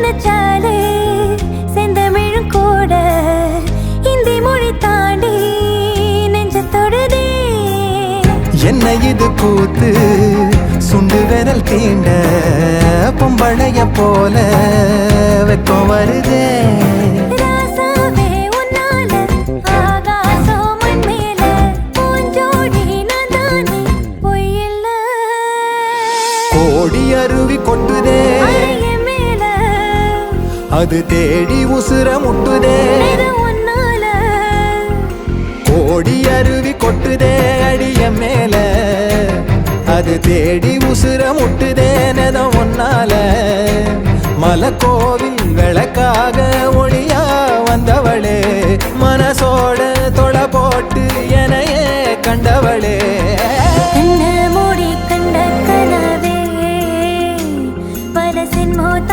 நினைச்சாலே செந்தமிழும் கூட இந்தி மொழி தாண்டி நெஞ்ச தொடுதே. என்ன இது கூத்து சுண்டு விரல் தீண்ட பொம்பளைய போல வெக்கம் வருதே. ராசாவே உன்னால ஆகாசம் மண் மேல பூஞ்சோடி நான் தானே பொய்யில்ல. கோடி அருவி கொட்டுதே அறைய மேல அது தேடி உசுர முட்டுதே. இது உன்னால கோடி அருவி கொட்டுதே அடிய மேல அது தேடி உசுர முட்டுதே. நெதம் ஒன்னால மலை கோவில்